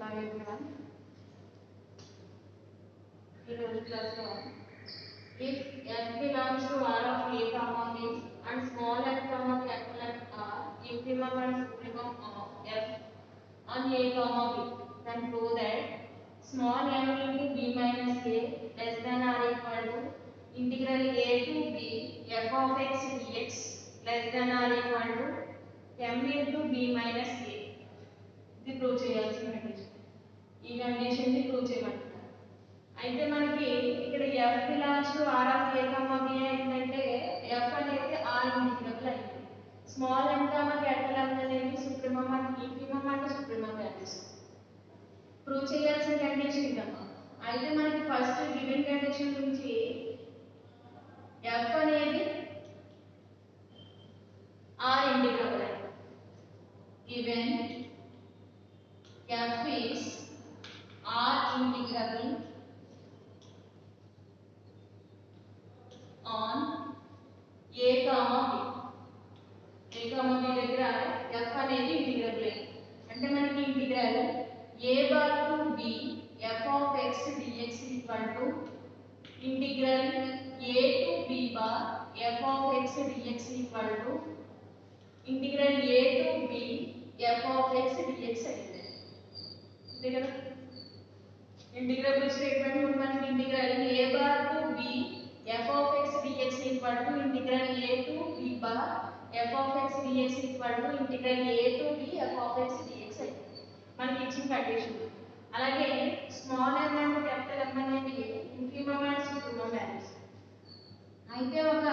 Hi everyone. In class 1, if f belongs to R of A comma B and small f comma capital F are infimum and supremum of f on A comma B, then prove that small m into b minus a less than or equal to integral a to b f of x dx less than or equal to m into b minus a. ఇది prove చేయాల్సిన condition. ఈ condition ని prove చేయమంటున్నారు. అయితే మనకి ఇక్కడ f belongs to r of a comma b ఏంటంటే f అనేది r ఇంటిగ్రబుల్ అయింది. Small m comma capital m అనేది సుప్రీమం అండ్ ఇన్ఫిమం అంటే సుప్రీమం వాల్యూస్. ప్రూవ్ చేయాల్సిన కండిషన్ ఇదమ్మా. అయితే మనకి ఫస్ట్ గివెన్ కండిషన్ నుంచి f అనేది r ఇంటిగ్రబుల్ అయింది. Given f is r integrable on a comma b. a comma b దగ్గర f అనేది ఇంటిగ్రబుల్ అయింది. అంటే మనకి integral a bar to b f of x dx equal to integral a to b bar f of x dx equal to integral a to b f of x dx అయింది. అంతే కదా. Integrable statement మనకి integral a bar to b f of x dx equal to integral a to b bar f of x dx equal to integral a to b f of x dx అయింది మనకి ఇచ్చిన condition. అలాగే small m and capital m అనేవి infimum and supremum values. అయితే ఒక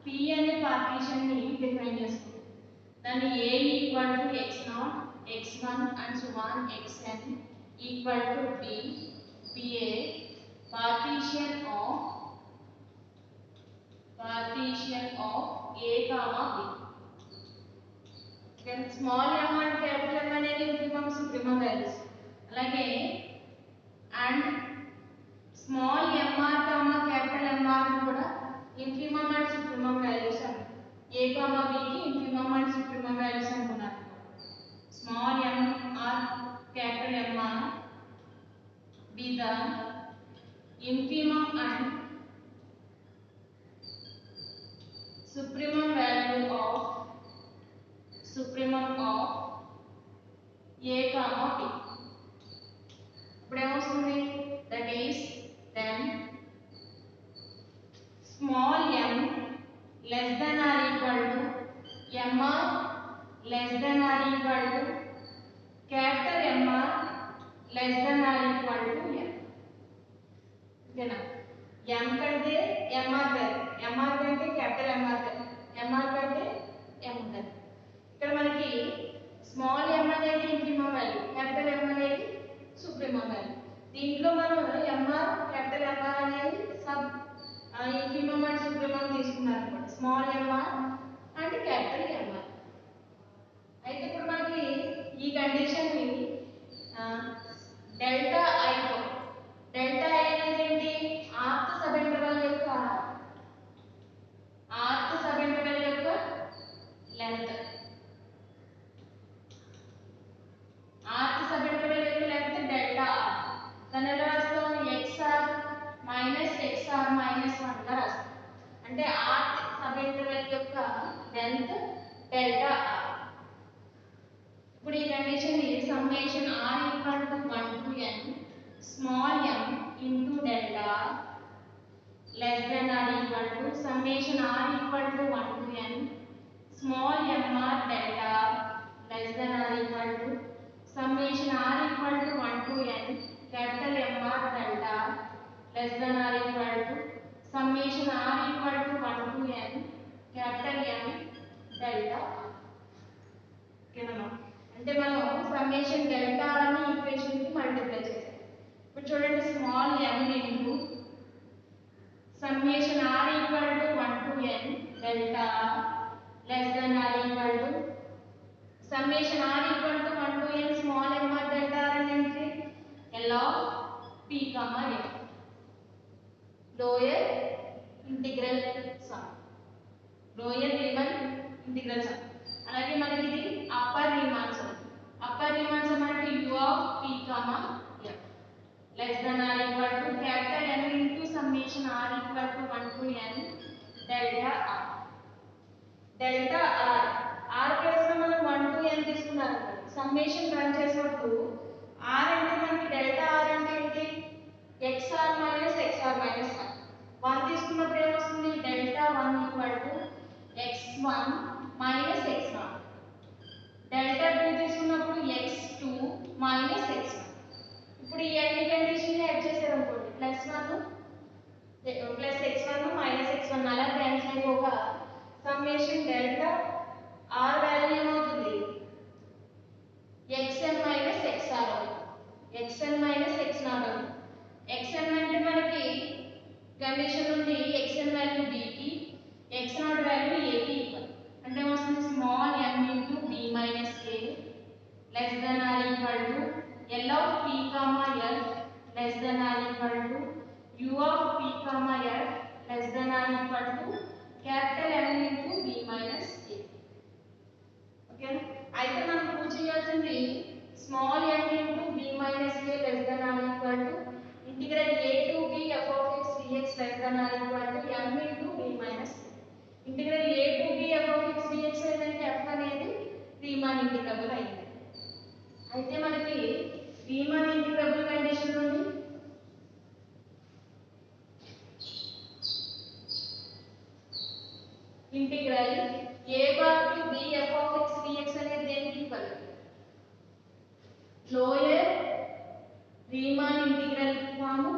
p అనే partition ని define చేసుకుంటాం. దాన్ని a equal to x0 x1 and so on xn equal to b be a partition of a comma b. Then small m and capital M అనేది infimum supremum values. అలాగే and small mr comma capital mr కూడా infimum and supremum values అన్నమాట. a comma b కి infimum and supremum values అనుకున్నారు. small m or capital M be the infimum and supremum value of a comma b. ఇప్పుడు ఏమొస్తుంది? that is then small m less than or equal to mr less than or equal to capital mr less than or equal to m. ఓకేనా? m కంటే mr పెద్ద, mr కంటే capital mr పెద్ద, mr కంటే m పెద్ద. ఇక్కడ మనకి small m అనేది ఇన్ఫిమం వాల్యూ, capital M అనేది సుప్రీమం వాల్యూ. దీంట్లో మనం mr capital mr అనేది సబ్ ఇన్ఫిమం అండ్ సుప్రీమం తీసుకున్నారు అన్నమాట. Small mr and capital mr. అయితే ఇప్పుడు మనకి ఈ కండిషన్ ని డెల్టా ఐ తో, డెల్టా ఐ అనేది ఏంటి? ఆర్త్ సబ్ ఇంటర్వల్ యొక్క లెంగ్త్. ఆర్త్ సబ్ ఇంటర్వల్ యొక్క లెంగ్త్ డెల్టా ఆర్. దాన్ని ఎలా రాస్తాం? xr మైనస్ xr మైనస్ 1 గా రాస్తాం. అంటే ఆర్త్ సబ్ ఇంటర్వల్ యొక్క లెంగ్త్ డెల్టా ఆర్. ఇప్పుడు ఈ కండిషన్ ని summation r equal to 1 to n small m into delta less than or equal to summation r equal to 1 to n small mr delta less than or equal to summation r equal to 1 to n capital mr delta less than or equal to summation r equal to 1 to n capital m delta. ఓకేనా? అంటే మనం summation delta అని equation కి multiply చేసాం. ఇప్పుడు చూడండి, small m into summation r equal to 1 to n delta less than or equal to summation r equal to 1 to n small mr delta అంటే l of p comma m lower integral sum, lower Riemann integral sum. అలాగే మనకి ఇది upper Riemann sum. Upper Riemann sum అంటే u of p summation r equal to 1 to n delta r. Delta r r place లో మనం 1 to n తీసుకున్నాం కదా, summation run చేసినప్పుడు r అంటే మనకి డెల్టా r అంటే ఏంటి, xr minus xr minus r. 1 తీసుకున్నప్పుడు ఏమొస్తుంది, delta 1 equal to x1 minus x0. Delta 2 తీసుకున్నప్పుడు x2 మైనస్ x1. ఇప్పుడు ఈ అన్ని కండిషన్ యాడ్ చేశారు అనుకోండి, +1 ప్లస్ x1 మైనస్ x1 అలా క్యాన్సిల్ అయిపోగా సమ్మేషన్ డెల్టా r వాల్యూ ఏమవుతుంది, xn మైనస్ xr అవుతుంది. xn మైనస్ x0 అవుతుంది. xn అంటే మనకి కండిషన్ నుండి xn వాల్యూ b కి x0 వాల్యూ a కి ఈక్వల్. అంటే వస్తుంది small m into b minus a less than or equal to l of p comma f less than or equal to u of p comma f less than or equal to capital M into b minus a. Okay, అయితే మనం prove చేయాల్సింది small m into b minus a less than or equal to integral a to b f of x dx less than or equal to m into b minus a. Integral a to b f of x dx ఏంటంటే f అనేది Riemann integrable అయింది. అయితే మనకి Riemann integrable condition నుండి integral a bar to b f of x dx అనేది దేనికి equal, lower Riemann integral form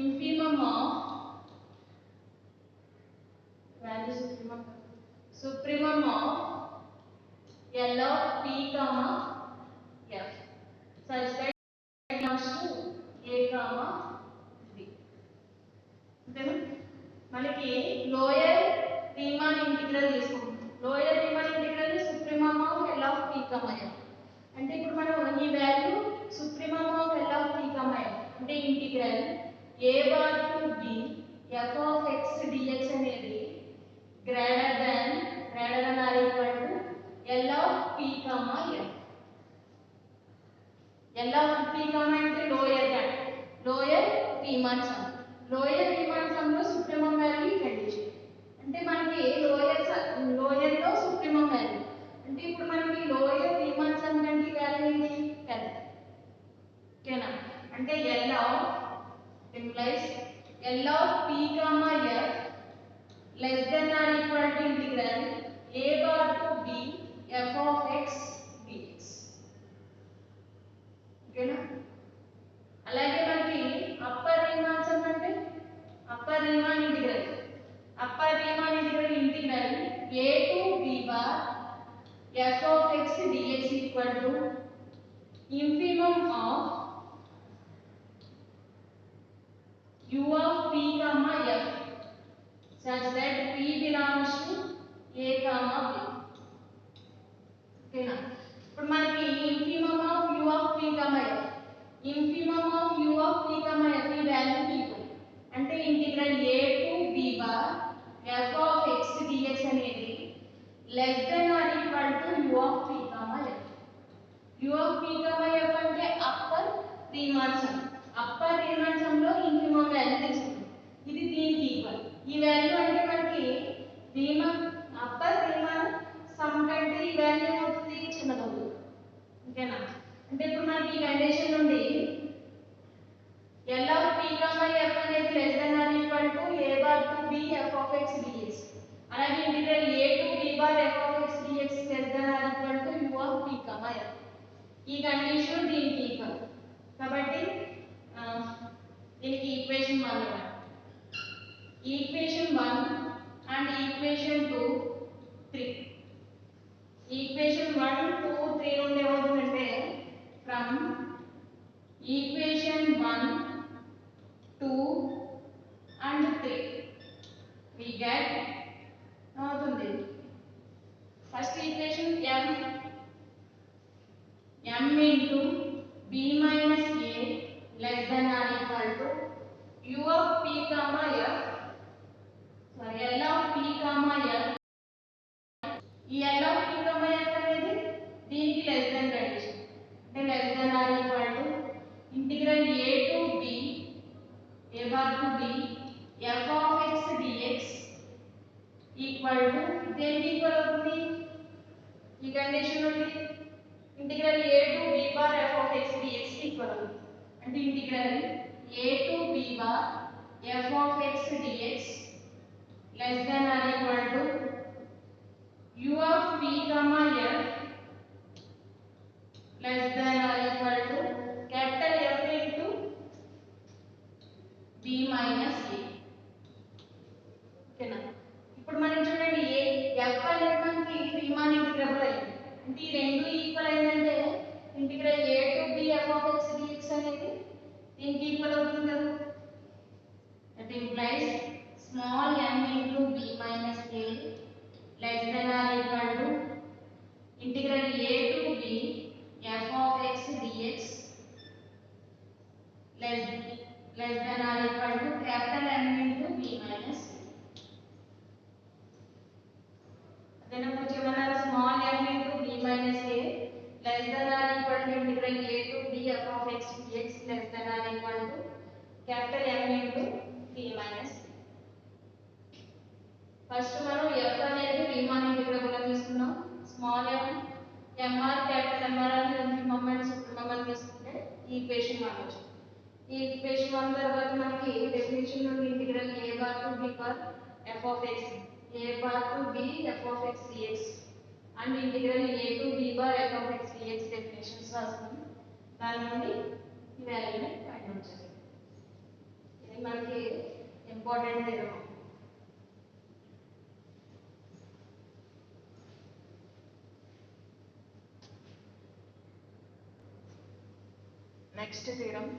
infimum of value supremum of L of p comma f such that it belongs to a comma b. అంతేనా, మనకి lower Riemann integral తీసుకుంటాం. Lower Riemann integral supremum of L of p comma f. అంటే ఇప్పుడు మనం ఈ value supremum of L of p comma f అంటే integral a bar to b f of x dx అనేది greater than or equal to l of p comma f. l of p comma అంటే lower Riemann sum. Lower Riemann sum లో supremum value condition. అంటే మనకి lower లో supremum value అంటే ఇప్పుడు మనకి lower Riemann some కంటే వాల్యూ ఏంటి, పెద్ద. ఓకేనా, అంటే l of implies L of p comma f less than or equal to integral a bar to b f of x dx. ఓకేనా, అలాగే మనకి అప్పర్ రీమాన్ సమ్ అంటే upper Riemann integral integral a to b bar f of x dx equal to infimum of u of p comma f such that p belongs to a comma b. ఓకేనా, ఇప్పుడు మనకి infimum of u of p comma f ఈ value equal అంటే integral a to b bar f of x dx అనేది less than or equal to u of p comma f. u of p comma f అంటే upper Riemann sum. Upper Riemann sum లో infimum value తీసుకుంటాం, ఇది దీనికి equal. ఈ value అంటే మనకి upper Riemann some కంటే ఈ వాల్యూ ఏమవుతుంది, చిన్నదవుతుంది. ఓకేనా, అంటే ఇప్పుడు మనకి ఈ కండిషన్ నుండి L of p comma f అనేది less than or equal to a bar to b f of x dx. అలాగే integral a to b bar f of x dx less than or equal to u of p comma f. ఈ condition దీనికి equal కాబట్టి దీనికి equation 1 ఇవ్వండి. Equation 1 and equation 2 3. Equation 1 2 3 నుండి ఏమవుతుందంటే from equation 1 2 and 3 we get అవుతుంది first equation m into b minus a less than or equal to u of p comma f sorry l of p comma f. ఈ l of p comma f అనేది దీనికి less than condition అంటే less than or equal to integral a to b bar to b f of x dx equal to దేనికి equal అవుతుంది ఈ condition నుండి integral a to b bar f of x dx equal అవుతుంది అంటే integral a to b bar f of x dx less than or equal to u of p comma f less than or equal to capital F into b minus a ఓకేనా ఇప్పుడు మనం చూడండి ఏ f అనేది మనకి Riemann integrable అయింది అంటే ఈ రెండు ఈక్వల్ అయిందంటే integral a to b f of x dx అనేది దీనికి ఈక్వల్ అవుతుంది కదా that implies small m into b minus a less than or equal to integral a to b f of x dx less than or equal to capital M into b minus a. Then we have small m into b minus a less than or equal to integral a to b f of x dx less than or equal to capital M into b minus a. First మనం f అనేది Riemann integrable అని తీసుకున్నాం small m mr capital mr అని minimum and supremum తీసుకుంటే ఈ equation 1 వచ్చింది ఈ equation 1 తర్వాత మనకి డెఫినిషన్ నుండి integral a bar to b bar f of x a bar to b f of x dx and integral a to b bar f of x dx definitions రాస్తాం దాని నుండి ఈ వాల్యూని ఫైండ్ అవుట్ చేస్తాం ఇది మనకి important theorem Next theorem,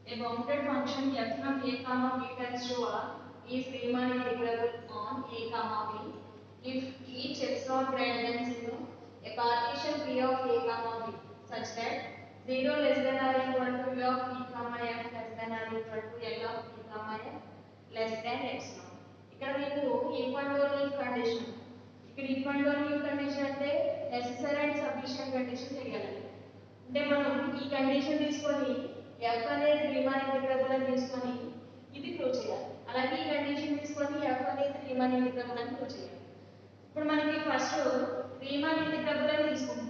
a bounded function f from a comma b tends to r is Riemann integrable on a comma b if each epsilon greater than 0, a partition p of a comma b such that 0 less than or equal to u of p comma f less than or equal to l of p comma f less than epsilon. ఇక్కడ మీకు if and only condition ఇక్కడ if and only condition అంటే necessary and sufficient condition చేయాలి అంటే మనం ఈ condition తీసుకొని f అనేది రీమాన్ ఇంటిగ్రబుల్ అని తీసుకొని ఇది ప్రూవ్ చేయాలి అలాగే ఈ కండిషన్ తీసుకొని f అనేది రీమాన్ ఇంటిగ్రబుల్ అని ప్రూవ్ చేయాలి ఇప్పుడు మనకి ఫస్ట్ రీమాన్ ఇంటిగ్రబుల్ అని తీసుకుంటాం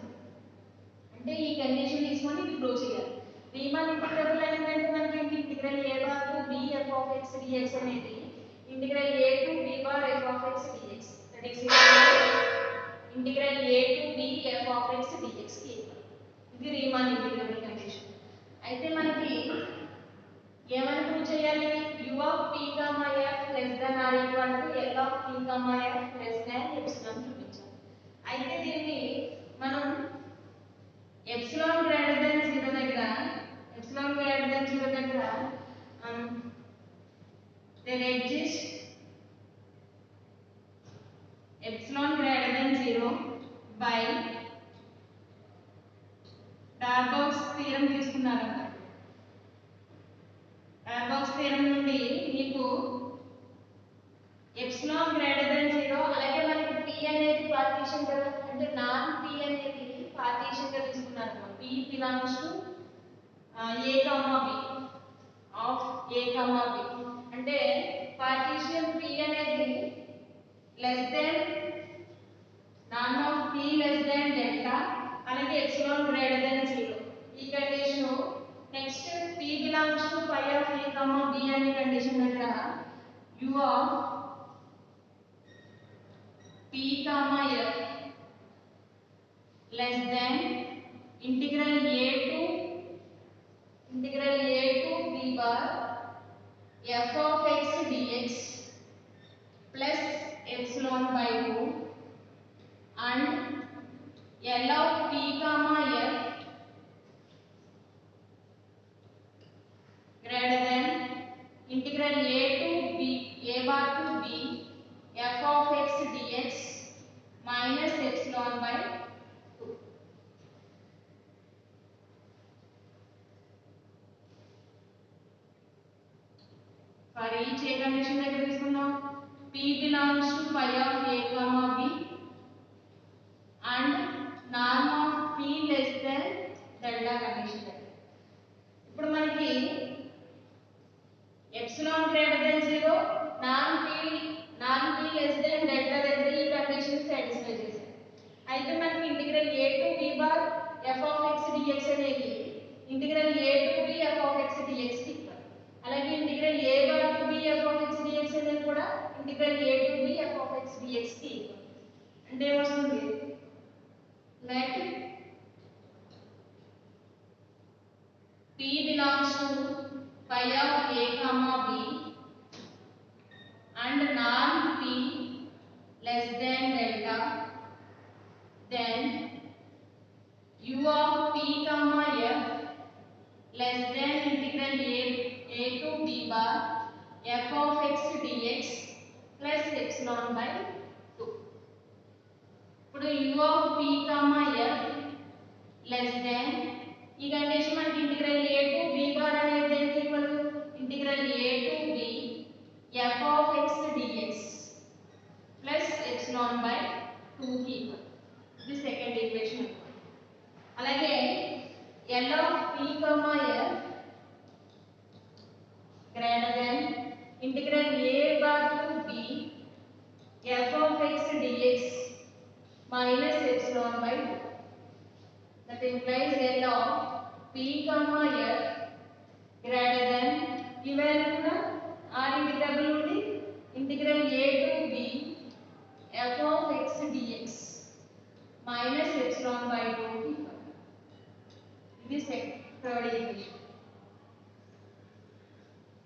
అంటే ఈ కండిషన్ తీసుకొని ఇది ప్రూవ్ చేయాలి రీమాన్ ఇంటిగ్రబుల్ అంటే మనకి integral a bar to b f of x dx అనేది integral a to b bar f of x dx that is integral a to b f of x dx కి ఇది Riemann integrable condition అయితే మనకి ఏమని prove చేయాలి u of p comma f less than or equal to l of p comma f less than epsilon చూపించాలి అయితే దీన్ని మనం epsilon greater than 0 దగ్గర there exists epsilon greater than 0 by Darboux theorem తీసుకున్నారన్నమాట Darboux థియరం నుండి మీకు epsilon greater than 0 అలాగే మనకి p అనేది పార్టీషన్ కదా అంటే నాన్ p అనేది పార్టీషన్ గా తీసుకున్నారన్నమాట p belongs to a comma b of a comma b అంటే పార్టీషన్ p అనేది less than non of p less than delta అలాగే ఎప్సిలాన్ గ్రేటర్ దెన్ 0 ఈ condition next p belongs to phi of a comma b అనే condition దగ్గర u of p comma f less than integral a to b bar f of x dx plus epsilon by 2 and l of p comma f greater than integral a bar to b f of x dx minus epsilon by 2. For each a condition దగ్గర తీసుకుందాం p belongs to phi of a comma b and norm of p less than delta condition దగ్గర ఇప్పుడు మనకి epsilon less than delta దగ్గర ఈ condition satisfy చేశారు. అయితే మనకి integral a to b bar f of x dx అనేది integral a to b f of x dx కి ఈక్వల్. అలాగే integral a bar to b f of x dx అనేది కూడా integral a to b f of x dx కి equal. అంటే ఏమొస్తుంది? let p belongs to phi of a comma b and non p less than delta, then u of p comma f less than integral a to b bar f of x dx plus epsilon by 2. ఇప్పుడు u of p comma f less than ఈ condition మనకి integral a to b bar అనేది దేనికి equal? Integral a to b f of x dx plus epsilon by 2 కి equal. ఇది second equation. అలాగే L of p comma f greater than integral a bar to b f of x dx minus epsilon by 2. That implies L of p comma f greater than ఈ value కూడా r integrable ఉంది integral a to b f of x dx minus epsilon by 2 కి equal. ఇది third equation.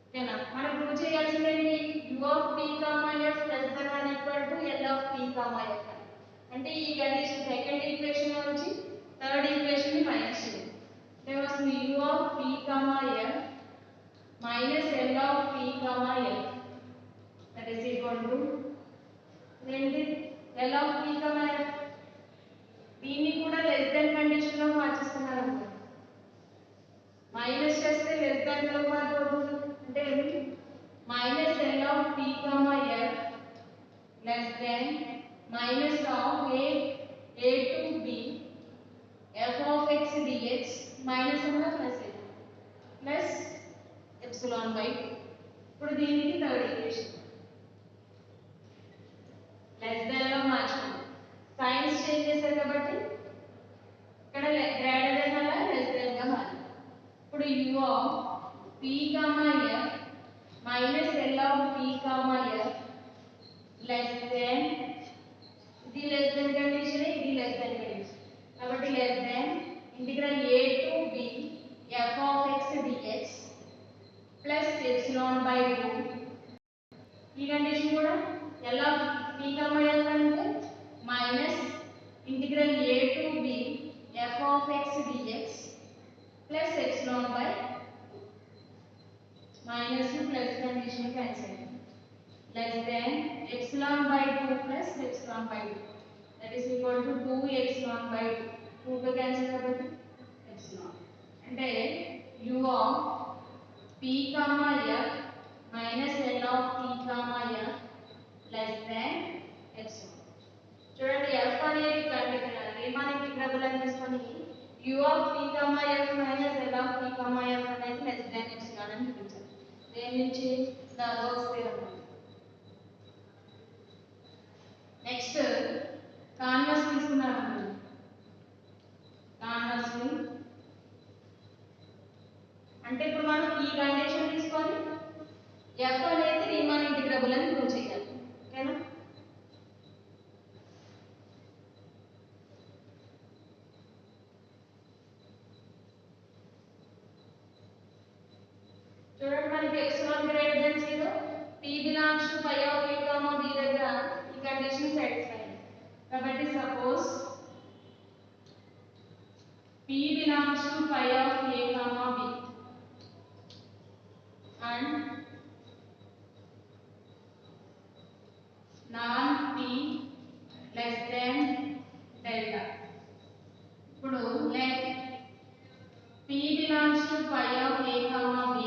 ఓకేనా? మనం prove చేయాల్సింది ఏంటి? u of p comma f less than or equal to L of p comma f. అంటే ఈ condition second equation నుంచి third equation ని మైనస్ చేయాలి. ఏమొస్తుంది? u of p comma f minus L of p comma f that is equal to ఏంటి? L of p comma f. దీన్ని కూడా less than condition లో మార్చేస్తున్నారు అనుకోండి. మైనస్ చేస్తే లెస్ దెన్ లో మారిపోతుంది. అంటే minus L of p comma f less than minus of a to b f of x dx minus అన్న ప్లస్ ప్లస్ ఎప్సిలాన్ బై 2. ఇప్పుడు దీనికి థర్డ్ ఈక్వేషన్ లెస్ దెన్ లో మార్చుకోండి. సైన్స్ చేంజ్ చేశారు కాబట్టి ఇక్కడ గ్రేటర్ దెన్ అలా లెస్ దెన్ గా మారింది. ఇప్పుడు u of p comma f minus L of p comma f less than ఇది లెస్ దెన్ కండిషన్, ఇది లెస్ దెన్ కండిషన్ కాబట్టి less than integral a to b f of x dx plus epsilon by 2. ఈ condition కూడా L of p comma f అంటే minus integral a to b f of x dx plus epsilon by 2. Minus plus condition cancel less than epsilon by 2 plus epsilon by 2 that is equal to 2 epsilon by 2. 2 తో cancel కాబట్టి epsilon అంటే u of p comma f minus L of p comma f less than epsilon. చూడండి f అనేది condition Riemann integrable అని తీసుకొని u of p comma f minus L of p comma f అనేది less than epsilon అని చూపించాలి. దేని నుంచి వస్తే అన్నమాట. నెక్స్ట్ కాన్వర్స్ తీసుకున్నాం. కాన్వర్స్ అంటే ఇప్పుడు మనం ఈ కండిషన్ తీసుకొని f అనేది రీమాన్ ఇంటిగ్రబుల్ అని ప్రూవ్ చేయాలి. ఓకేనా? చూడండి మనకి epsilon greater than 0 p belongs to phi of a comma b దగ్గర ఈ కండిషన్ సాటిస్ఫై అయింది. కాబట్టి suppose p belongs to phi of a comma b and non p less than delta. ఇప్పుడు let p belongs to phi of a comma b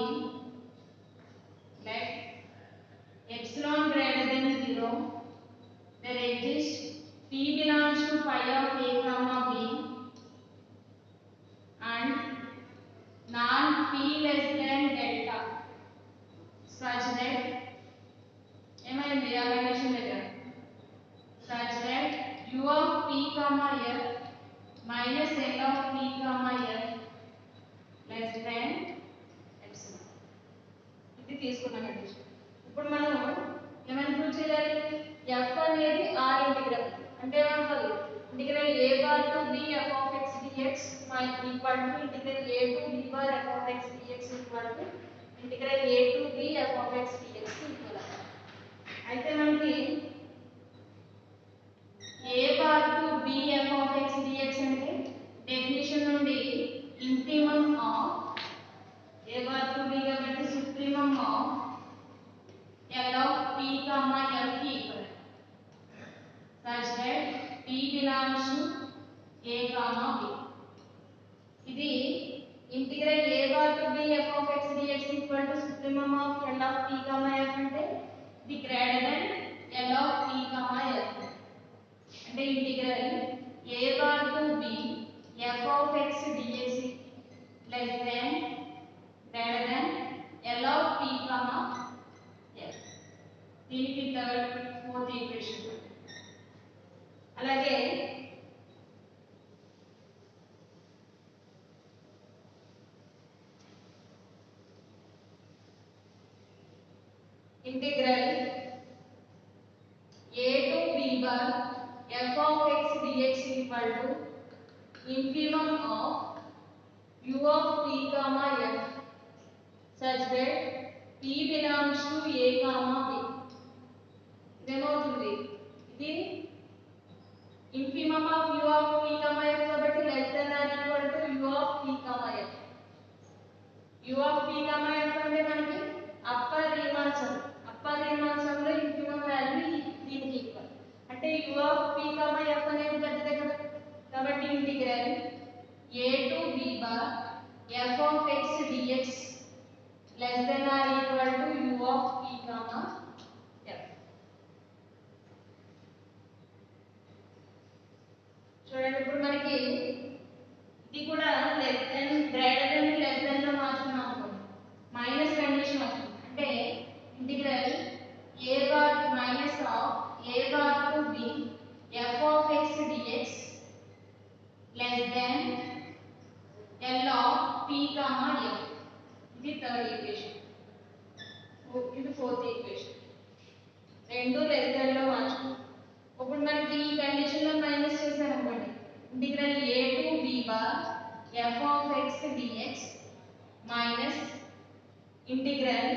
let epsilon greater than 0 there exists p belongs to phi of a comma b and non p less than delta. comma f minus L of p comma f less than epsilon. ఇది తీసుకున్న condition. ఇప్పుడు మనం ఏమని prove చేయాలి? f అనేది r integral అంటే ఏమవుతుంది? Integral a bar to b f of x dx equal to integral a to b bar f of x dx equal to integral a to b f of x dx equal. అయితే మనకి a bar to b f of x dx అంటే definition నుండి infimum of a bar to b కాబట్టి supremum of L of p comma f की equal such that p belongs to a comma b. ఇది integral a bar to b f of x dx equal to supremum of L of p comma f అంటే ఇది greater than L of p comma f. అంటే integral a bar to b f of x dx less than greater than L of p comma f. దీనికి third fourth equation. అలాగే integral a to b bar f of x dx equal to infimum of u of p comma f such that p belongs to a comma b. ఇదేమవుతుంది? ఇది infimum of u of p comma f కాబట్టి less than or equal to u of p comma f. u of p comma f అంటే మనకి upper Riemann sum లో infimum value దీనికి equal. అంటే u of p comma f అనేది పెద్దదే కదా కాబట్టి integral a to b bar f of x dx less than or equal to u of p comma f. చూడండి ఇప్పుడు మనకి ఇది కూడా less than greater than less than లో మార్చుకున్నాం అనుకోండి మైనస్ కండిషన్ వస్తుంది. అంటే integral a bar minus of a bar to b f of x dx less than L of p comma f. ఇది థర్డ్ ఈక్వేషన్. ఇది ఫోర్త్ ఈక్వేషన్. రెండు less than లో మార్చుకున్నాం. ఇప్పుడు మనకి ఈ కండిషన్ లో మైనస్ చేసాం అనుకోండి integral a to b bar f of x dx minus integral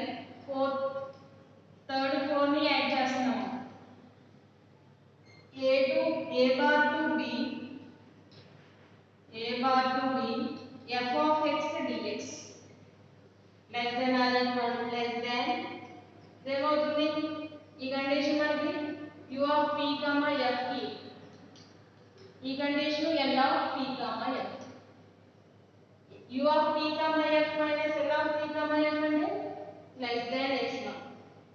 third ని యాడ్ చేస్తున్నాము a bar to b f of x dx less than or equal to less than ఏమవుతుంది? ఈ కండిషన్ మనకి u of p comma f కి ఈ condition L of p comma f. u of p comma f minus L of p comma f అంటే less than epsilon.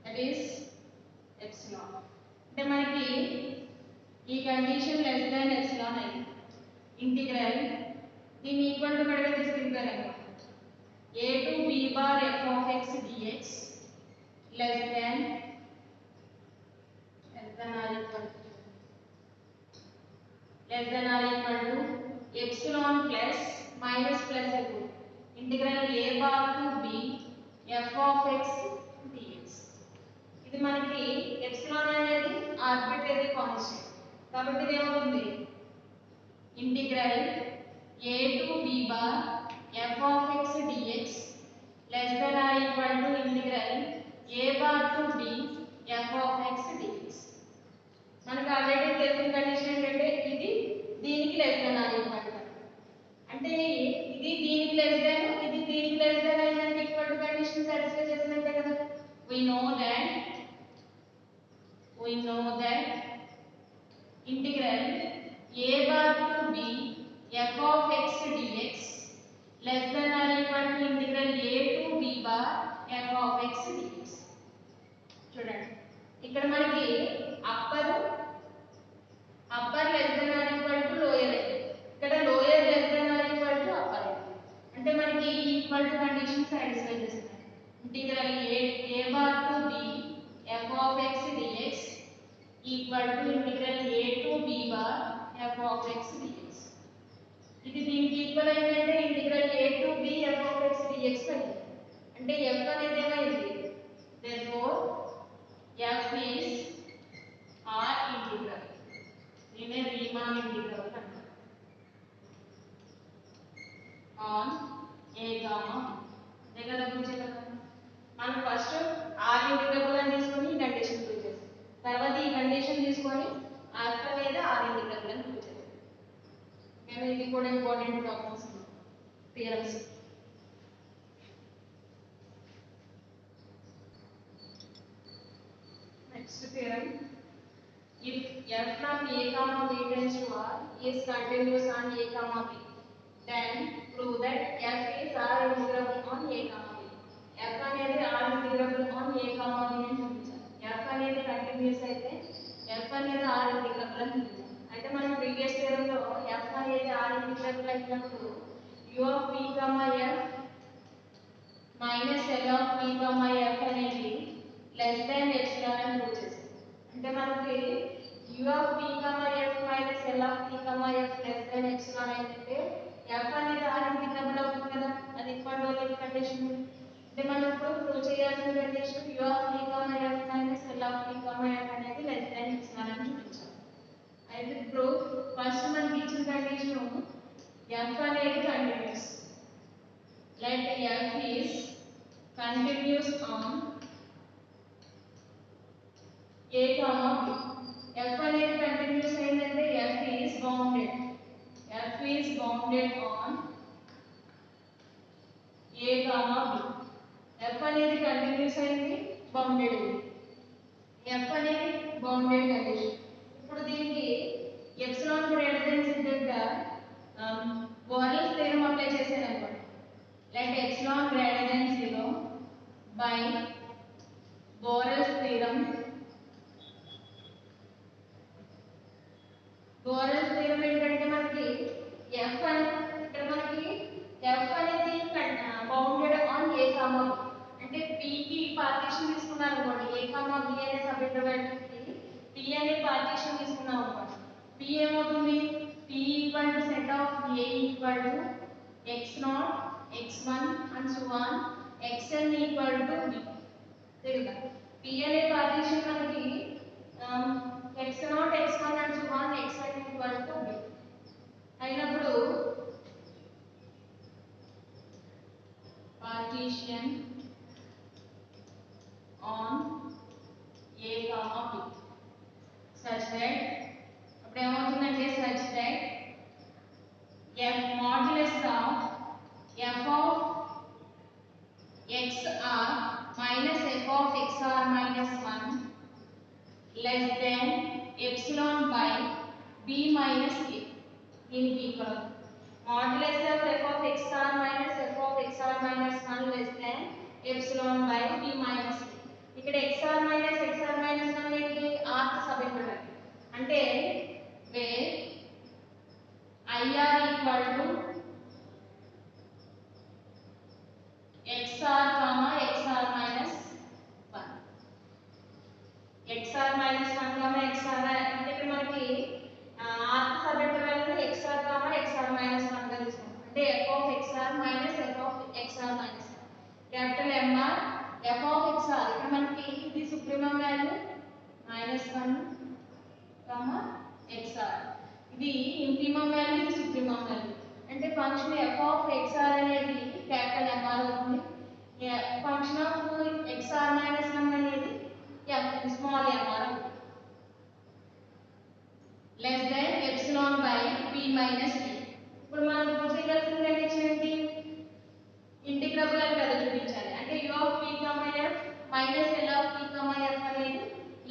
That is epsilon. అంటే మనకి ఈ condition less than epsilon అయింది. Integral దీన్ని equal to కడగా తీసుకుంటారన్నమాట. a to b bar f of x dx less than or equal to epsilon plus minus plus equal integral a bar to b f of x dx. ఇది మనకి epsilon అనేది arbitrary constant కాబట్టి ఇది ఏమవుతుంది? Integral a to b bar f of x dx less than or equal to integral a bar to b f of x dx. మనకు already తెలిసిన condition ఏంటంటే ఇది దీనికి less than or equal to అంటే ఇది దీనికి లెస్ దెన్ ఇది దీనికి లెస్ దెన్ అయినంత ఈక్వల్ టు కండిషన్ సాటిస్ఫై చేసినట్టే కదా. we know that integral a bar to b f of x dx less than or equal to integral a to b bar f of x dx. చూడండి ఇక్కడ మనకి upper less than or equal to lower అయింది. ఇక్కడ lower less than or equal to upper అయింది. అంటే మనకి equal to condition satisfy చేస్తుంది. Integral a bar to b f of x dx equal to integral a to b bar f of x x dx. ఇది దీనికి equal అయిందంటే integral a to b f of x dx అయింది. అంటే f అనేది ఏమైంది? therefore f is r integral. దీనే Riemann integral అంటారు. on a comma b దగ్గర కూర్చే కదా మనం ఫస్ట్ r ఇంటిగ్రల్ అని తీసుకొని ఈ కండిషన్ ప్రూవ్ చేస్తాం. తర్వాత ఈ కండిషన్ తీసుకొని f అనేది r ఇంటిగ్రల్ అని ప్రూవ్ చేస్తాం. నేను ఇది కూడా important problems theorems. Next theorem, if f from a comma b tends to r is continuous on a comma b, then prove that f is r integrable on a comma b. f అనేది r integrable on a comma b అని చూపించాలి. f అనేది continuous అయితే f అనేది r integrable అని చూపించాలి. అయితే మనం ప్రీవియస్ థియరం లో f అనేది r ఇంటిగ్రల్ అయినప్పుడు u of p, f minus l of p, f అనేది లెస్ దాన్ ఎప్సిలాన్ అని ప్రూవ్ చేసాం. అంటే మనకి u of p, f minus l of p, f less than epsilon అయితే f అనేది r ఇంటిగ్రల్ అవుతుంది కదా, అది ఈక్వల్ కండిషన్. అంటే మనం ఇప్పుడు ప్రూవ్ చేయాల్సిన condition u of p, f minus l of p, f అనేది లెస్ దాన్ ఎప్సిలాన్ అని చూపించాలి. అయితే ఇప్పుడు ఫస్ట్ మనకి ఇచ్చిన కండిషన్ f అనేది continuous. let f is continuous on a comma b. f అనేది కంటిన్యూస్ అయిందంటే f is bounded. f is bounded on a comma b. f అనేది కంటిన్యూస్ అయింది, బౌండెడ్ అయింది. f అనేది బౌండెడ్ కండిషన్. ఇప్పుడు దీనికి ఎప్సిలాన్ గ్రేటర్ దెన్ 0 దగ్గర బోరెల్స్ థియరం అప్లై చేశాను అనుకోండి. let epsilon greater than 0 by Borel's theorem. Borel's theorem ఏంటంటే మనకి f అంటే మనకి f అనేది bounded on a comma b. అంటే p కి పార్టీషన్ తీసుకున్నాం అనుకోండి, a comma b అనే సబ్ ఇంటర్వెల్ కి p అనే పార్టీషన్ తీసుకున్నాం అనుకోండి. p ఏమవుతుంది? p equal to set of a equal to x0 x1 and so on xn equal to b. తెలుగా p అనే పార్టీషన్ మనకి x0 x1 and so on xn equal to b అయినప్పుడు partition on a comma b such that అప్పుడు ఏమవుతుందంటే such that f modulus of f of xr minus f of xr minus 1 less than epsilon by b minus a. దీనికి equal modulus of f of xr minus f of xr minus 1 less than epsilon by b minus a. ఇక్కడ xr minus 1 ఏంటి? r కి sub interval. అంటే where ir equal to xr comma xr minus 1. xr minus 1 comma xr అంటే ఇక్కడ మనకి r కి sub interval ని xr comma xr minus 1 గా తీసుకుంటాం. అంటే f of xr minus f of xr minus 1. Capital mr f of xr ఇక్కడ మనకి ఇది సుప్రీమం వాల్యూ -1 comma xr. ఇది ఇంఫీమం వాల్యూ, ఇది సుప్రీమం వాల్యూ. అంటే ఫంక్షన్ f of xr అనేది క్యాపిటల్ mr అవుతుంది. ఫంక్షన్ ఆఫ్ xr minus 1 అనేది స్మాల్ mr అవుతుంది. Less than epsilon by b minus a. ఇప్పుడు మనం ప్రూవ్ చేయాల్సిన కండిషన్ ఏంటి? ఇంటిగ్రబుల్ అని కదా చూపించాలి. అంటే u of p, f minus l of p, f అనేది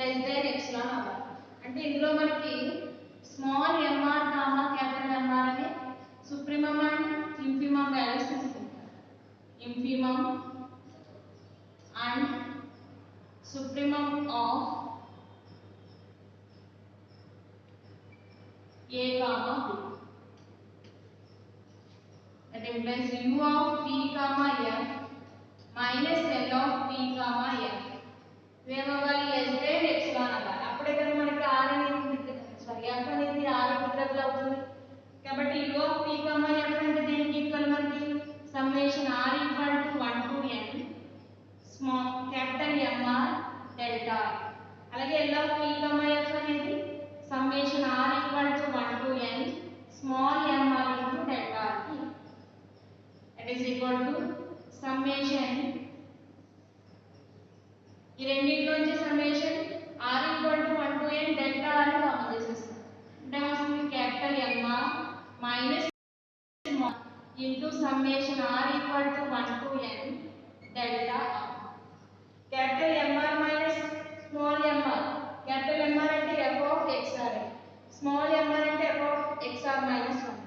లెస్ దెన్ ఎప్సిలాన్ అవ్వాలి. అంటే ఇందులో మనకి small mr comma capital mr అనే సుప్రీమం అండ్ ఇన్ఫీమం వాల్యూస్ తీసుకుంటారు. Infimum and supremum of a comma b. That implies u of p comma f minus l of p comma f. వేమవాలి less than epsilon అవ్వాలి. అప్పుడే కదా మనకి r అనేది f అనేది r integrable అవుతుంది. Delta. అలాగే L of p, f అనేది summation r equal to 1 to n small mr into delta కి. That is equal to summation ఈ రెండింటిలోంచి summation r equal to 1 to n delta అని common చేసేస్తాం. అంటే వస్తుంది capital mr minus into summation r equal to 1 to n delta r. Capital mr minus small mr. Capital mr అంటే f of xr, small mr అంటే f of xr minus 1.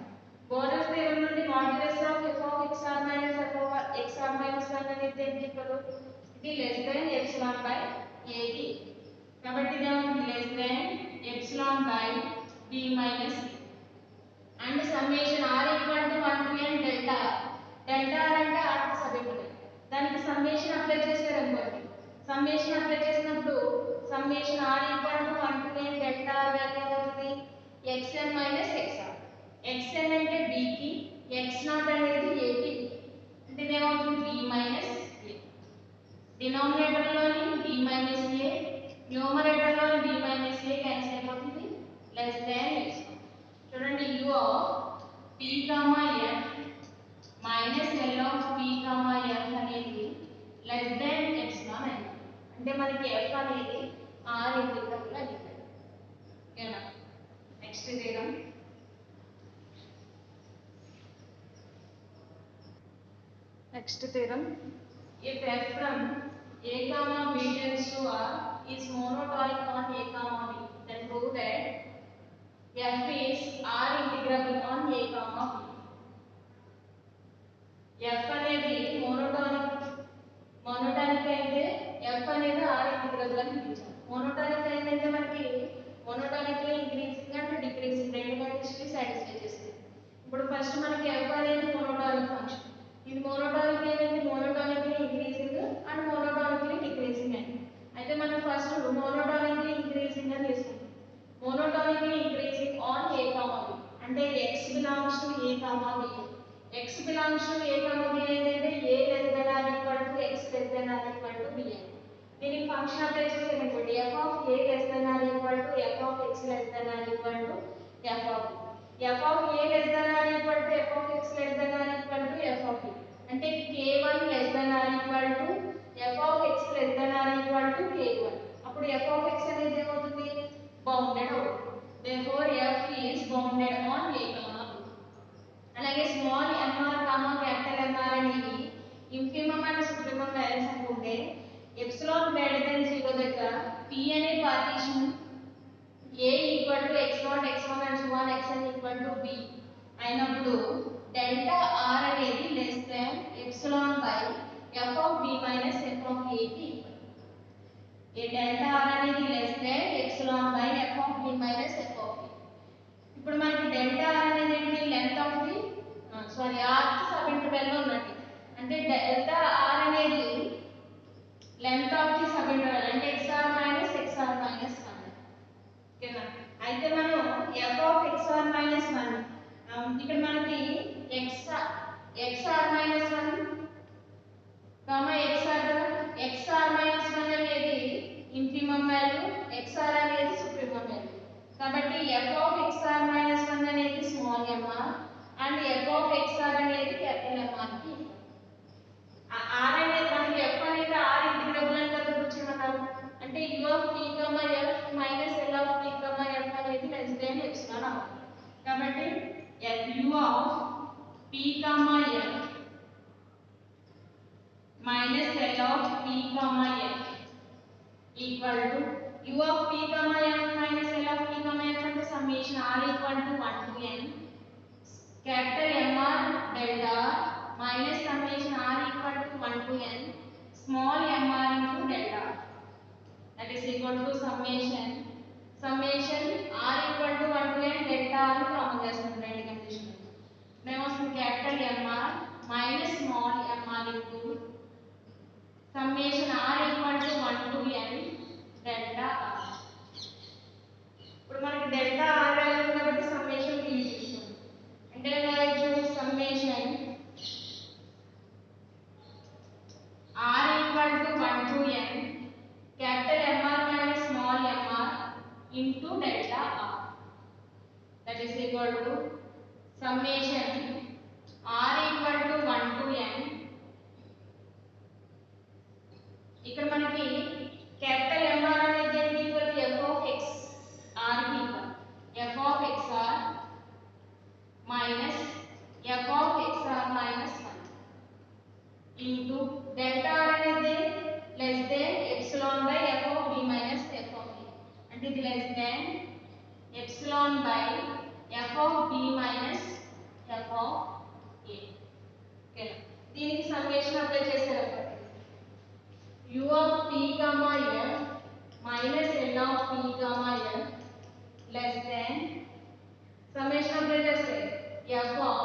బోర్డర్స్ theorem నుండి modulus of f of xr minus f of xr minus 1 అనేది ఏంటి ఇక్కడ? ఇది less than epsilon by a కి. కాబట్టి ఇది ఏమవుతుంది? Less than epsilon by b minus a. And summation r equal to 1 to n delta. Delta అంటే r కి సబ్మిట్. దానికి సమ్మేషన్ అప్లై చేశారు అనుకోండి. సమ్మేషన్ అప్లై చేసినప్పుడు summation r equal to 1 to n delta value అవుతుంది xn మైనస్ xr. xn అంటే b కి, x0 అనేది a కి. అంటే ఇది ఏమవుతుంది? b minus a. డినామినేటర్ లోని b మైనస్ a, న్యూమరేటర్ లోని b మైనస్ a క్యాన్సిల్ అయిపోతుంది. Less than x. చూడండి u of p, f minus l of p, f అనేది లెస్ దెన్ ఎప్సిలాన్ అయింది. అంటే మనకి f అనేది r ఇంటిగ్రల్ అయింది. ఓకేనా? Next theorem. Next theorem. If f from a comma b tends to r is monotonic on a comma b, then prove that f is r integrable on a comma b. f అనేది monotonic అయితే f అనేది r integrable అని పిలిచాం. Monotonic ఏంటంటే మనకి మోనోటానిక్లీ increasing and decreasing రెండు కండిషన్స్ని satisfy చేస్తుంది. ఇప్పుడు first మనకి f అనేది మోనోటానిక్ ఫంక్షన్. ఇది మోనోటానిక్ ఏంటంటే monotonically increasing and monotonically decreasing అని. అయితే మనం ఫస్ట్ మోనోటానిక్లీ ఇంక్రీజింగ్ అని తీసుకుంటాం. Monotonically increasing on a comma b అంటే x belongs to a comma b. x belongs to a comma b ఏంటంటే a less than or equal to x less than or equal to b అని. దీనికి function apply చేసామనుకోండి f of a less than or equal to f of x less than or equal to f of b. f of a less than or equal to f of x less than or equal to f of b అంటే k1 less than or equal to f of x less than or equal to k1. అప్పుడు f of x అనేది ఏమవుతుంది? Bounded అవుతుంది. therefore f is bounded on a comma b. అలాగే small mr comma capital mr అనేవి infimum and సుప్రిమమ్ values అనుకుంటే epsilon greater than 0 దగ్గర p అనే partition a equal to x0 x1 and so on xn equal to b అయినప్పుడు delta r అనేది less than epsilon by f of b minus f of a కి equal. ఏ delta r అనేది less than epsilon by f of b minus f of a. ఇప్పుడు మనకి delta r అనేది ఏంటి? Length of the r కి sub interval లో ఉన్నట్టు. అంటే డెల్టా r అనేది length of the sub interval అంటే xr మైనస్ xr మైనస్ 1. ఓకేనా? అయితే మనం f of xr మైనస్ 1 ఇక్కడ మనకి xr మైనస్ 1 xr మైనస్ 1 అనేది ఇన్ఫిమమ్ వాల్యూ, xr అనేది సుప్రిమమ్ వాల్యూ. కాబట్టి f of xr మైనస్ 1 అనేది small mr and f of xr అనేది క్యాపిటల్ mr కి. r అనేది మనకి f అనేది r ఇంటిగ్రబుల్ అని కనుగొనమన్నారు. అంటే u of p, f minus l of p, f అనేది లెస్ దెన్ ఎప్సిలాన్ అవుతుంది. కాబట్టి u of p, f minus L of p, f equal to u of p, f minus L of p, f అంటే summation r equal to 1 to n capital mr delta minus summation r equal to 1 to n small mr into delta. That is equal to summation r equal to 1 to n delta అని common చేస్తున్నాం రెండు condition. మేము వస్తుంది capital mr minus small mr into summation r equal to 1 to n delta r. ఇప్పుడు మనకి delta r value కాబట్టి summation కి తీసుకుంటాం. అంటే రాయొచ్చు summation r equal to 1 to n capital summation r equal to 1 to n. ఇక్కడ మనకి capital MR అనేది దేనికి equal to f of x r కి equal f of xr minus f of xr minus 1 into delta r అనేది less than epsilon by f of b minus f of a. అంటే ఇది less than epsilon by f of b minus f of a. Okay, దీనికి summation apply చేసేటప్పుడు u of p comma n minus n of p comma n less than summation apply చేస్తే f of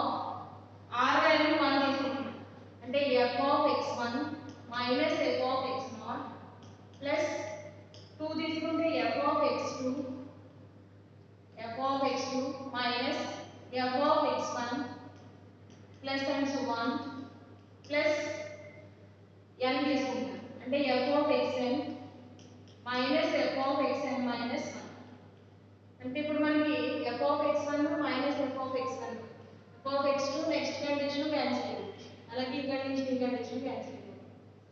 r value 1 తీసుకుంటున్నాం. అంటే f of x1 minus f of x0 plus 2 తీసుకుంటే f of x2 minus f of x1 plus and so on plus n తీసుకుంటాం. అంటే f of xn minus f of xn minus 1. అంటే ఇప్పుడు మనకి f of x1 minus f of x1 f of x2 next condition cancel అయ్యింది. అలాగే ఈ condition cancel అయ్యింది.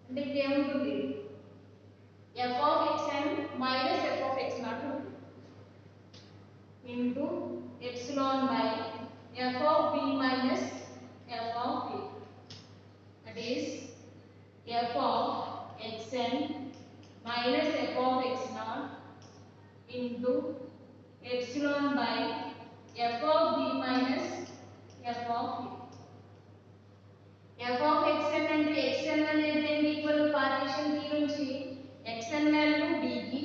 అంటే ఇప్పుడు ఏముంటుంది f of xn minus f of x0 into epsilon by f of b minus f of a. That is f of xn minus f of x0 into epsilon by f of b minus f of a. f of xn అంటే xn అనేది equal partition b నుంచి xn value b కి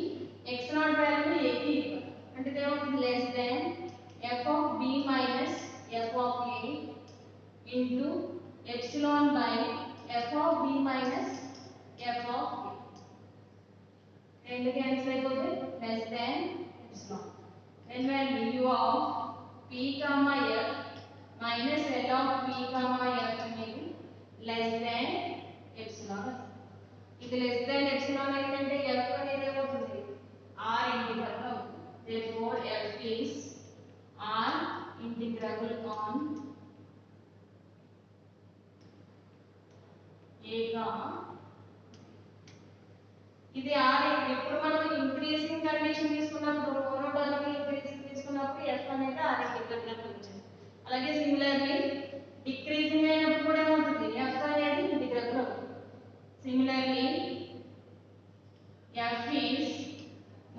x0 value a కి equal. అంటే ఏమవుతుంది less than f of b minus f of a into epsilon by f of b minus f of a. రెండు cancel అయిపోతే less than epsilon. then value u of p comma f minus l of p comma f అనేది less than epsilon. ఇది less than epsilon అయిందంటే f అనేది ఏమవుతుంది r integral అవుతుంది. therefore f is r integrable on a comma. ఇది r ఎప్పుడు మనం increasing condition తీసుకున్నప్పుడు మోనోటోనిక్ ఇంక్రీజింగ్ తీసుకున్నప్పుడు f అనేది r ఇంటిగ్రల్ అవుతుంది. అలాగే సిమిలర్లీ డిక్రీజింగ్ అయినప్పుడు కూడా ఏమవుతుంది f అనేది ఇంటిగ్రల్ అవుతుంది. Similarly f is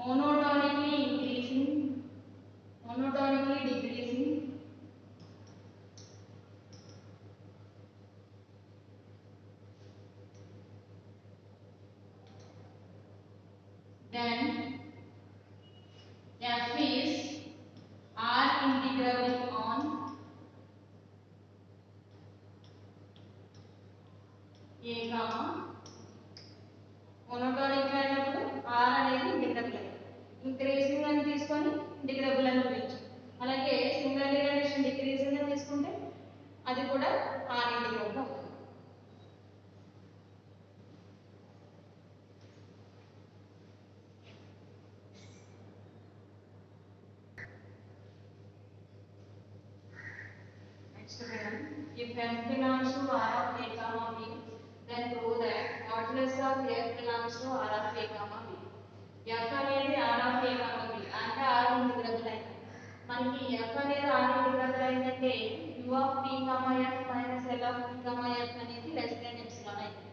monotonically increasing, monotonically decreasing, then f is r integrable on a comma. Monotonic అయినప్పుడు r అనేది ఇంటిగ్రబుల్ ఇంక్రీజింగ్ అని తీసుకొని ఇంటిగ్రబుల్ అని పిలిచాం. అలాగే సిమిలర్లీ కండిషన్ డిక్రీజింగ్ అని తీసుకుంటే అది కూడా r ఇంటిగ్రబుల్ అవుతుంది. If f belongs to r of a comma b, then prove that modulus of f belongs to r of a comma b. f అనేది r of a comma b అంటే r integrable అయింది. మనకి f అనేది r integrable అయిందంటే u of p comma f minus l of p comma f అనేది less than epsilon అయింది.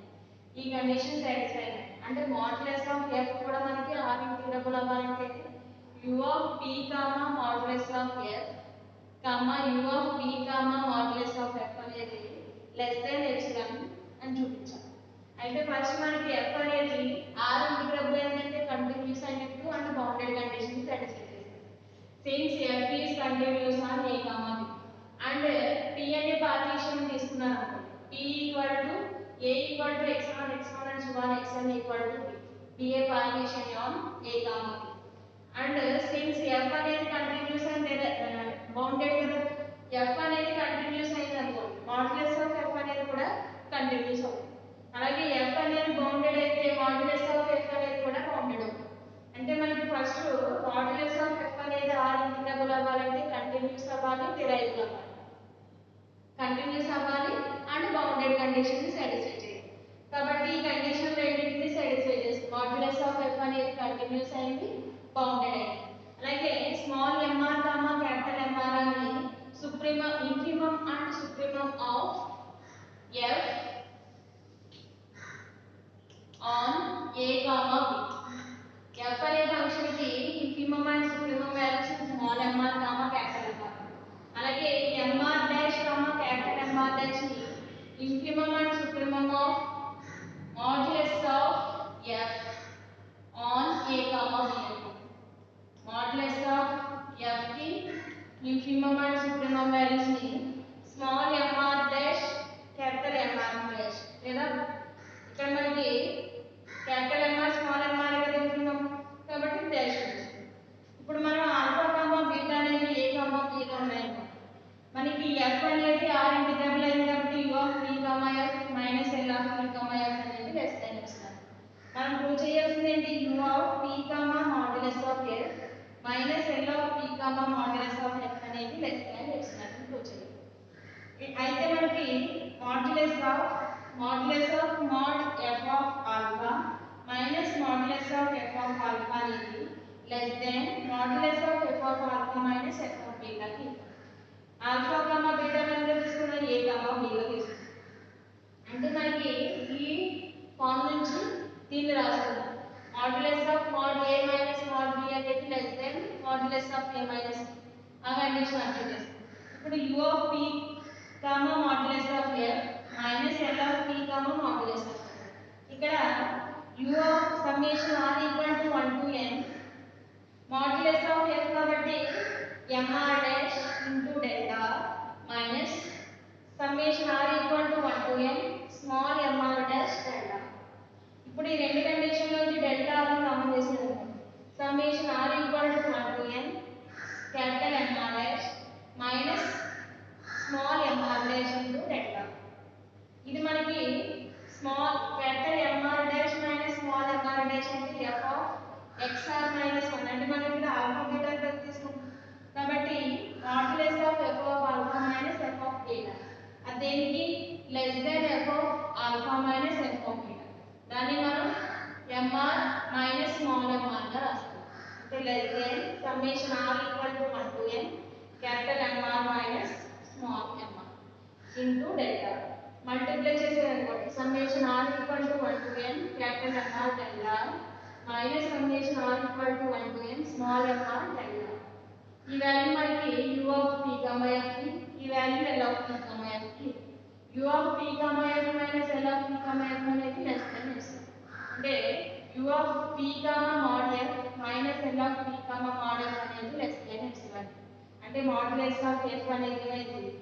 ఈ condition satisfy అయింది. అంటే modulus of f కూడా మనకి r ఇంటిగ్రబుల్ అవ్వాలంటే u of p comma modulus of f comma u of p comma modulus of f అనేది less than epsilon అని చూపించాలి. అయితే ఫస్ట్ మనకి f అనేది r ఇంటిగ్రబుల్ అయిందంటే కంటిన్యూస్ అయినట్టు అండ్ బౌండెడ్ కండిషన్ సాటిస్ఫై చేస్తుంది. Since f is continuous on a comma b and p అనే పార్టీషన్ తీసుకున్నాను అనుకోండి. p equal to a equal to x1 x1 and so on xn equal to b. p a partition on a comma b and since f అనేది continuous and bounded కదా, f అనేది continuous అయింది అనుకోండి modulus of f అనేది కూడా continuous అవుతుంది. అలాగే f అనేది బౌండెడ్ అయితే మాడ్యులస్ ఆఫ్ f అనేది కూడా బౌండెడ్ అవుతుంది. అంటే మనకి ఫస్ట్ మాడ్యులస్ ఆఫ్ f అనేది r ఇంటిగ్రబుల్ అవ్వాలంటే కంటిన్యూస్ అవ్వాలి, డిరైవబుల్ అవ్వాలి. and supremum of f on a comma b. f అనే ఫంక్షన్ కి infimum and supremum values small mr comma capital mr, అలాగే mr dash comma capital mr dash ని infimum and supremum of modulus of f on a comma b అనుకుంటాం. Modulus of f కి infimum and supremum values ని small mr dash capital mr dash, లేదా ఇక్కడ మనకి capital mr small mr కదా infimum కాబట్టి dash వచ్చింది. ఇప్పుడు మనం ఆల్ఫా కామా బీటా అనేది ఏ కామా బి లో ఉన్నాయి. మనకి f అనేది r ఇంటిగ్రబుల్ అయింది కాబట్టి u of p comma f minus l of p comma f అనేది లెస్ దెన్ ఇస్తాం. మనం ప్రూవ్ చేయాల్సింది ఏంటి? u of p comma modulus of f minus l of p comma modulus of f అనేది less than ఇస్తాం prove చేయాలి. అయితే మనకి modulus of mod f of alpha minus modulus of f of alpha అనేది less than modulus of f of alpha minus f of beta కి. Alpha comma beta అనేది తీసుకున్న a comma b గా తీసుకున్నాం. అంటే మనకి ఈ ఫార్మ్ నుంచి దీన్ని రాసుకుందాం. Modulus of mod a minus mod b అనేది less than modulus of a minus b. ఆ కండిషన్ అప్లై చేస్తాం. ఇప్పుడు u of p comma modulus of f minus l of p comma modulus of f. ఇక్కడ u of summation r equal to 1 to n modulus of f కాబట్టి mr dash into delta minus summation r equal to 1 to n small mr dash delta. ఇప్పుడు ఈ రెండు condition నుంచి delta ని common చేసేద్దాం. Summation r equal to 1 to n capital mr dash minus small mr dash into delta. ఇది మనకి small capital mr dash minus small mr dash అంటే f of xr minus 1 అంటే మనం ఇక్కడ ఆల్ఫా బీటా కలిపి తీసుకుంటాం కాబట్టి modulus of f of alpha minus f of beta అది దేనికి less than f of alpha minus f of beta. దాన్ని మనం mr మైనస్ స్మాల్ mr గా రాస్తాం. అంటే less than summation r equal to 1 to n capital mr minus small mr into delta. Multiply చేసేదనుకోండి summation r equal to 1 to n capital mr delta minus summation r equal to 1 to n small mr delta. ఈ value మనకి u of p comma f కి, ఈ value l of p comma f కి. u of p comma f minus l of p comma f అనేది less than ఇస్తాం. అంటే u of p comma mod f minus l of p comma mod f అనేది less than ఇస్తాం. అంటే modulus of f అనేది ఏమైంది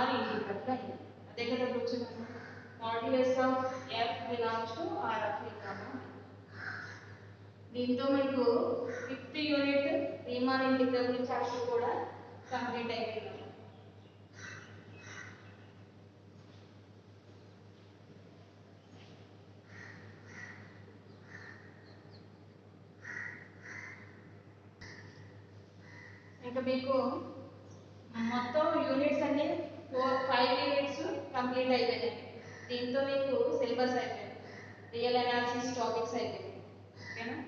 r integral అయింది. అదే కదా కూర్చున్నాము. Modulus of f belongs to r of p comma. దీంతో మీకు 5th unit Riemann integral chapter కూడా కంప్లీట్ అయిపోయింది. ఇంకా మీకు మొత్తం యూనిట్స్ అన్ని 5 యూనిట్స్ కంప్లీట్ అయిపోయాయి. దీంతో మీకు సిలబస్ అయిపోయింది. రియల్ అనాలిసిస్ టాపిక్స్ అయిపోయాయి. ఓకేనా?